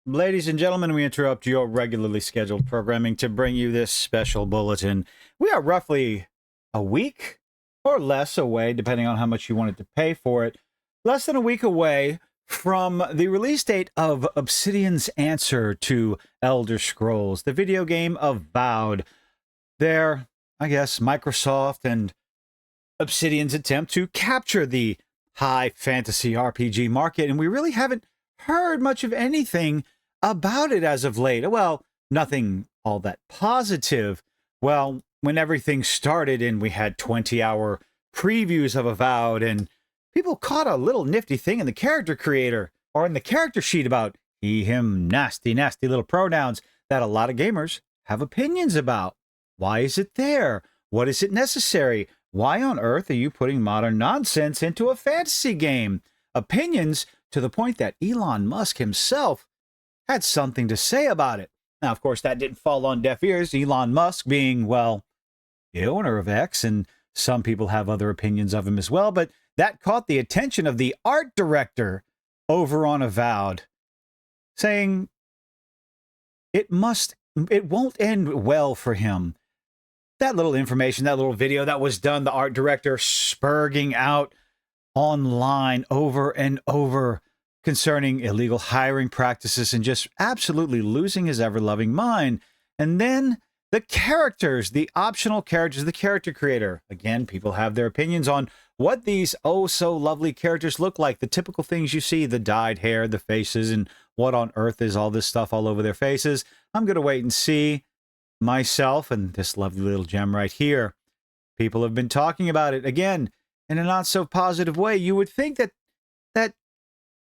Ladies and gentlemen, we interrupt your regularly scheduled programming to bring you this special bulletin. We are roughly a week or less away, depending on how much you wanted to pay for it, less than a week away from the release date of Obsidian's answer to Elder Scrolls, the video game Avowed. There, I guess, Microsoft and Obsidian's attempt to capture the high fantasy RPG market, and we really haven't heard much of anything about it as of late. Well, nothing all that positive. Well, when everything started and we had 20-hour previews of Avowed, and people caught a little nifty thing in the character creator or in the character sheet about he, him, nasty, nasty little pronouns that a lot of gamers have opinions about. Why is it there? What is it necessary? Why on earth are you putting modern nonsense into a fantasy game? Opinions to the point that Elon Musk himself had something to say about it. Now, of course, that didn't fall on deaf ears, Elon Musk being, well, the owner of X, and some people have other opinions of him as well, but that caught the attention of the art director over on Avowed, saying it won't end well for him. That little information, that little video that was done, the art director spurging out online over and over concerning illegal hiring practices and just absolutely losing his ever-loving mind. And then the characters, the optional characters, the character creator. Again, people have their opinions on what these oh-so-lovely characters look like, the typical things you see, the dyed hair, the faces, and what on earth is all this stuff all over their faces. I'm going to wait and see myself and this lovely little gem right here. People have been talking about it, again, in a not-so-positive way. You would think that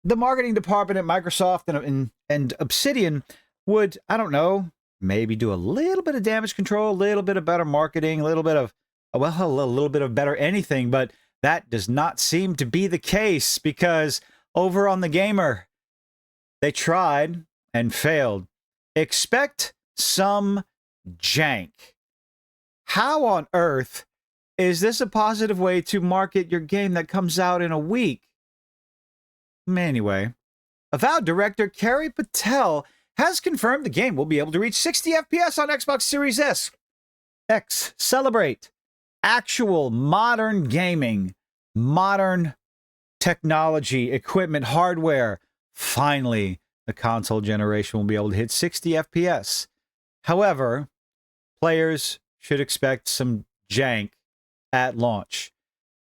the marketing department at Microsoft and Obsidian would, I don't know, maybe do a little bit of damage control, a little bit of better marketing, a little bit of better anything, but that does not seem to be the case, because over on the Gamer, they tried and failed. Expect some jank. How on earth is this a positive way to market your game that comes out in a week? Anyway, Avowed director Carrie Patel has confirmed the game will be able to reach 60 FPS on Xbox Series X. Celebrate actual modern gaming, modern technology, equipment, hardware. Finally, the console generation will be able to hit 60 FPS. However, players should expect some jank at launch.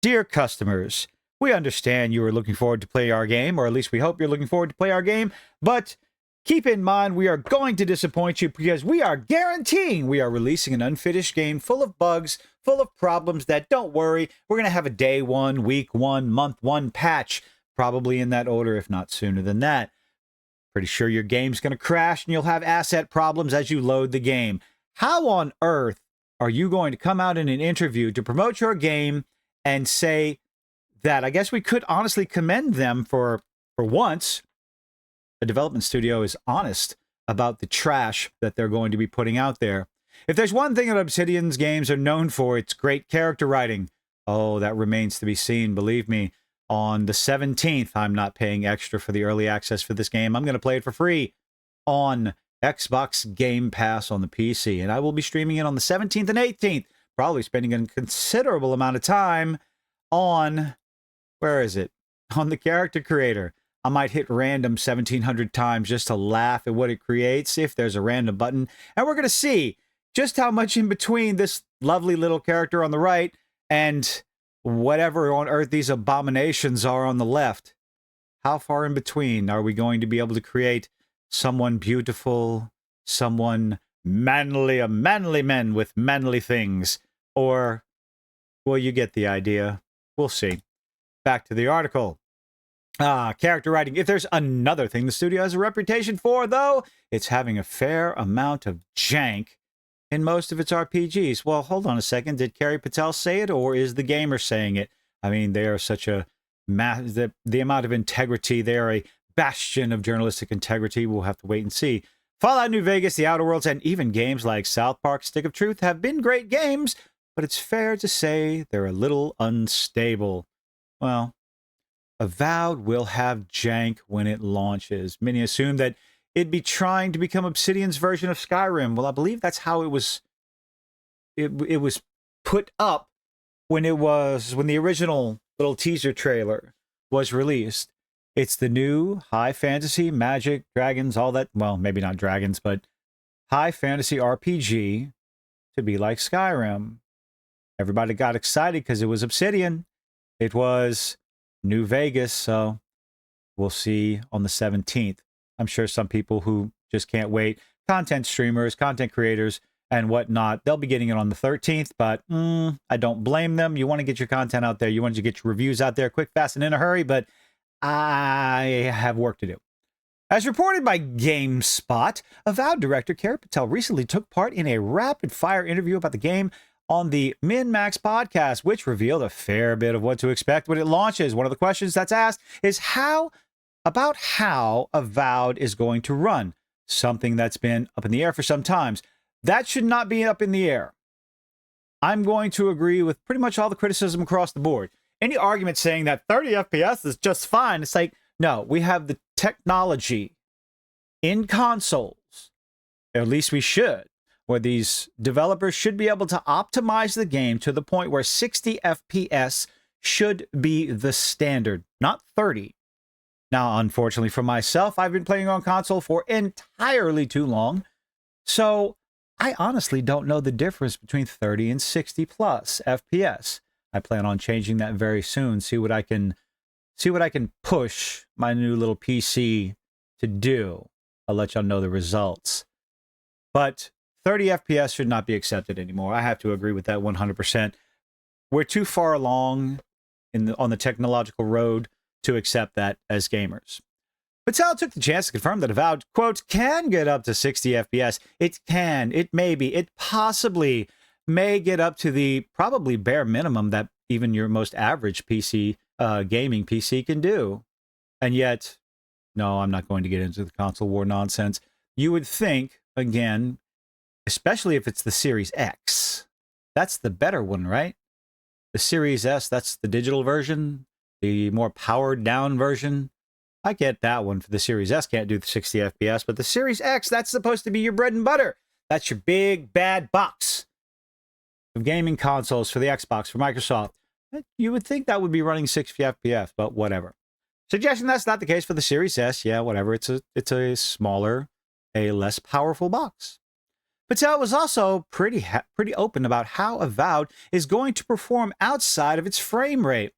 Dear customers, we understand you are looking forward to play our game, or at least we hope you're looking forward to play our game, but keep in mind we are going to disappoint you, because we are guaranteeing we are releasing an unfinished game full of bugs, full of problems that, don't worry, we're going to have a day one, week one, month one patch, probably in that order, if not sooner than that. Pretty sure your game's going to crash and you'll have asset problems as you load the game. How on earth are you going to come out in an interview to promote your game and say that? I guess we could honestly commend them for once, a development studio is honest about the trash that they're going to be putting out there. If there's one thing that Obsidian's games are known for, it's great character writing. Oh, that remains to be seen, believe me. On the 17th, I'm not paying extra for the early access for this game. I'm going to play it for free on Xbox Game Pass on the PC, and I will be streaming it on the 17th and 18th, probably spending a considerable amount of time on, where is it? On the character creator. I might hit random 1,700 times just to laugh at what it creates, if there's a random button. And we're going to see just how much in between this lovely little character on the right and whatever on earth these abominations are on the left. How far in between are we going to be able to create someone beautiful, someone manly, a manly man with manly things? Or, well, you get the idea. We'll see. Back to the article. Character writing. If there's another thing the studio has a reputation for, though, it's having a fair amount of jank in most of its RPGs. Well, hold on a second. Did Carrie Patel say it, or is the Gamer saying it? I mean, they are such a the amount of integrity. They are a bastion of journalistic integrity. We'll have to wait and see. Fallout New Vegas, The Outer Worlds, and even games like South Park Stick of Truth have been great games, but it's fair to say they're a little unstable. Well, Avowed will have jank when it launches. Many assume that it'd be trying to become Obsidian's version of Skyrim. Well, I believe that's how it was. It was put up when the original little teaser trailer was released. It's the new high fantasy, magic, dragons, all that. Well, maybe not dragons, but high fantasy RPG to be like Skyrim. Everybody got excited because it was Obsidian. It was New Vegas, so we'll see on the 17th. I'm sure some people who just can't wait, content streamers, content creators, and whatnot, they'll be getting it on the 13th, but I don't blame them. You want to get your content out there. You want to get your reviews out there quick, fast, and in a hurry, but I have work to do. As reported by GameSpot, Avowed director Carrie Patel recently took part in a rapid-fire interview about the game on the Min-Max podcast, which revealed a fair bit of what to expect when it launches. One of the questions that's asked is how Avowed is going to run, something that's been up in the air for some times. That should not be up in the air. I'm going to agree with pretty much all the criticism across the board. Any argument saying that 30 FPS is just fine, it's like, no, we have the technology in consoles, at least we should, where these developers should be able to optimize the game to the point where 60 FPS should be the standard, not 30. Now, unfortunately for myself, I've been playing on console for entirely too long, so I honestly don't know the difference between 30 and 60 plus FPS. I plan on changing that very soon, see what I can push my new little PC to do. I'll let y'all know the results. But 30 FPS should not be accepted anymore. I have to agree with that 100%. We're too far along on the technological road to accept that as gamers. Patel took the chance to confirm that Avowed, quote, can get up to 60 FPS. It can, it may be, it possibly may get up to the probably bare minimum that even your most average PC, gaming PC can do. And yet, no, I'm not going to get into the console war nonsense. You would think, again, especially if it's the Series X, that's the better one, right? The Series S, that's the digital version, the more powered down version. I get that one. For the Series S, can't do the 60 FPS, but the Series X, that's supposed to be your bread and butter. That's your big, bad box of gaming consoles for the Xbox, for Microsoft. You would think that would be running 60 FPS, but whatever. Suggesting that's not the case for the Series S, yeah, whatever. It's a smaller, a less powerful box. Patel was also pretty open about how Avowed is going to perform outside of its frame rate.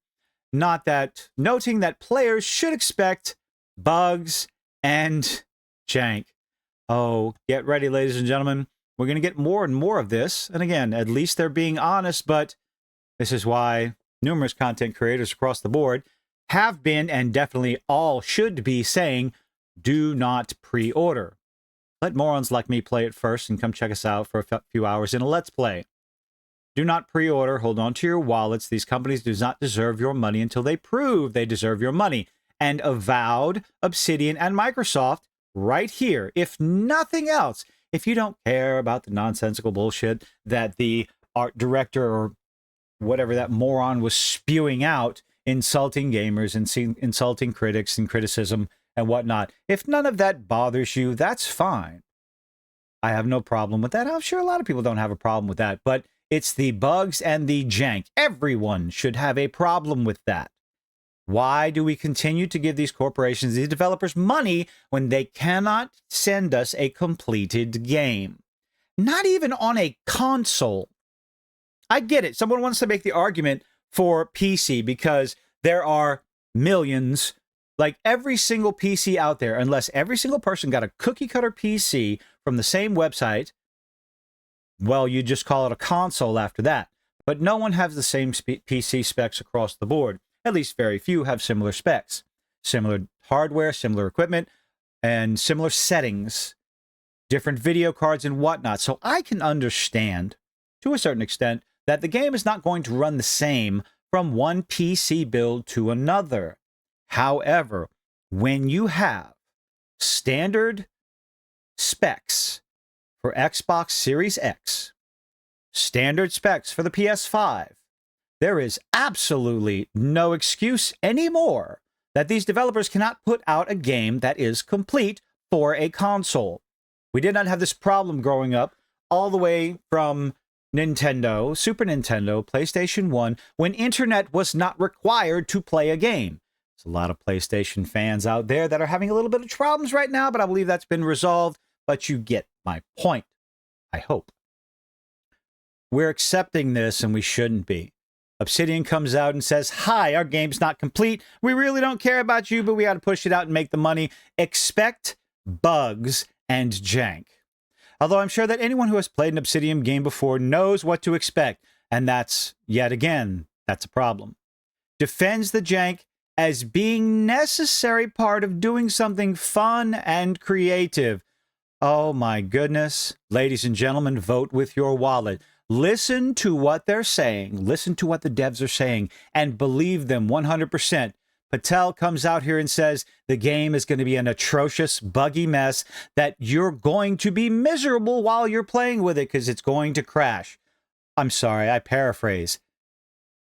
Noting that players should expect bugs and jank. Oh, get ready, ladies and gentlemen. We're going to get more and more of this. And again, at least they're being honest, but this is why numerous content creators across the board have been and definitely all should be saying, do not pre-order. Let morons like me play it first and come check us out for a few hours in a Let's Play. Do not pre-order. Hold on to your wallets. These companies do not deserve your money until they prove they deserve your money. And Avowed, Obsidian, and Microsoft, right here, if nothing else, if you don't care about the nonsensical bullshit that the art director or whatever that moron was spewing out, insulting gamers and insulting critics and criticism and whatnot, if none of that bothers you, that's fine. I have no problem with that. I'm sure a lot of people don't have a problem with that, but it's the bugs and the jank. Everyone should have a problem with that. Why do we continue to give these corporations, these developers, money when they cannot send us a completed game? Not even on a console. I get it. Someone wants to make the argument for PC because there are millions, like every single PC out there, unless every single person got a cookie-cutter PC from the same website, well, you just call it a console after that. But no one has the same PC specs across the board. At least very few have similar specs. Similar hardware, similar equipment, and similar settings. Different video cards and whatnot. So I can understand, to a certain extent, that the game is not going to run the same from one PC build to another. However, when you have standard specs for Xbox Series X, standard specs for the PS5, there is absolutely no excuse anymore that these developers cannot put out a game that is complete for a console. We did not have this problem growing up all the way from Nintendo, Super Nintendo, PlayStation 1, when internet was not required to play a game. There's a lot of PlayStation fans out there that are having a little bit of problems right now, but I believe that's been resolved. But you get my point, I hope. We're accepting this, and we shouldn't be. Obsidian comes out and says, hi, our game's not complete. We really don't care about you, but we got to push it out and make the money. Expect bugs and jank. Although I'm sure that anyone who has played an Obsidian game before knows what to expect, and that's, yet again, that's a problem. Defends the jank as being necessary part of doing something fun and creative. Oh my goodness. Ladies and gentlemen, vote with your wallet. Listen to what they're saying. Listen to what the devs are saying and believe them 100%. Patel comes out here and says the game is going to be an atrocious, buggy mess that you're going to be miserable while you're playing with it because it's going to crash. I'm sorry, I paraphrase.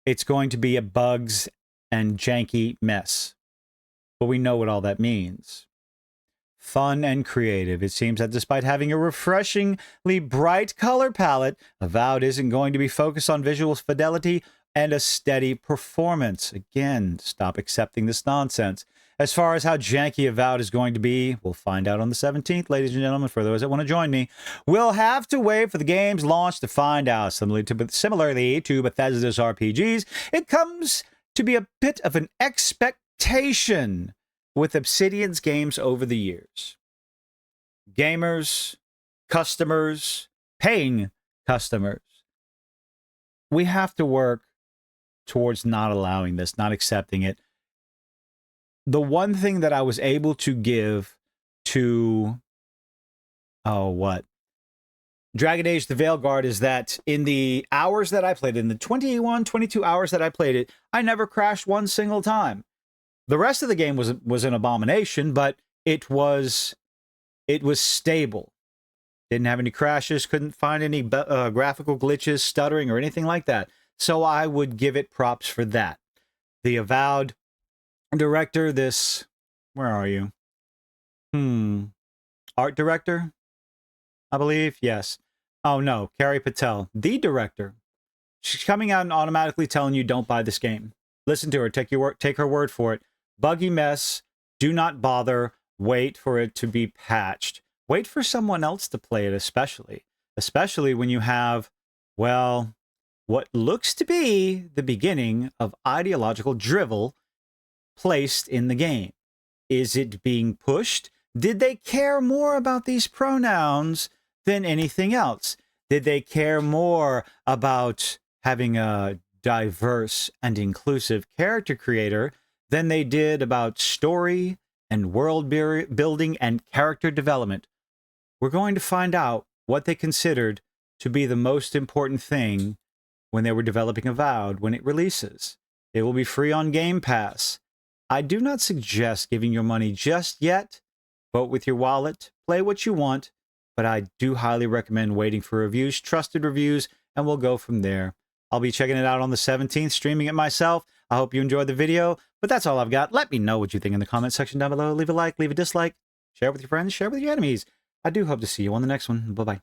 It's going to be a bugs and janky mess. But we know what all that means. Fun and creative. It seems that despite having a refreshingly bright color palette, Avowed isn't going to be focused on visual fidelity and a steady performance. Again, stop accepting this nonsense. As far as how janky Avowed is going to be, we'll find out on the 17th, ladies and gentlemen. For those that want to join me, we'll have to wait for the game's launch to find out. Similarly to Bethesda's RPGs, it comes to be a bit of an expectation with Obsidian's games over the years. Gamers, customers, paying customers. We have to work towards not allowing this, not accepting it. The one thing that I was able to give to, Dragon Age the Veilguard is that in the hours that I played, in the 21, 22 hours that I played it, I never crashed one single time. The rest of the game was an abomination, but it was stable. Didn't have any crashes, couldn't find any graphical glitches, stuttering, or anything like that. So I would give it props for that. The Avowed director, where are you? Art director, I believe, yes. Oh no, Carrie Patel, the director. She's coming out and automatically telling you don't buy this game. Listen to her, take her word for it. Buggy mess, do not bother, wait for it to be patched. Wait for someone else to play it, especially when you have, well, what looks to be the beginning of ideological drivel placed in the game. Is it being pushed? Did they care more about these pronouns than anything else? Did they care more about having a diverse and inclusive character creator than they did about story and world building and character development? We're going to find out what they considered to be the most important thing when they were developing Avowed when it releases. It will be free on Game Pass. I do not suggest giving your money just yet. Vote with your wallet, play what you want, but I do highly recommend waiting for reviews, trusted reviews, and we'll go from there. I'll be checking it out on the 17th, streaming it myself. I hope you enjoyed the video, but that's all I've got. Let me know what you think in the comment section down below. Leave a like, leave a dislike, share it with your friends, share it with your enemies. I do hope to see you on the next one. Bye-bye.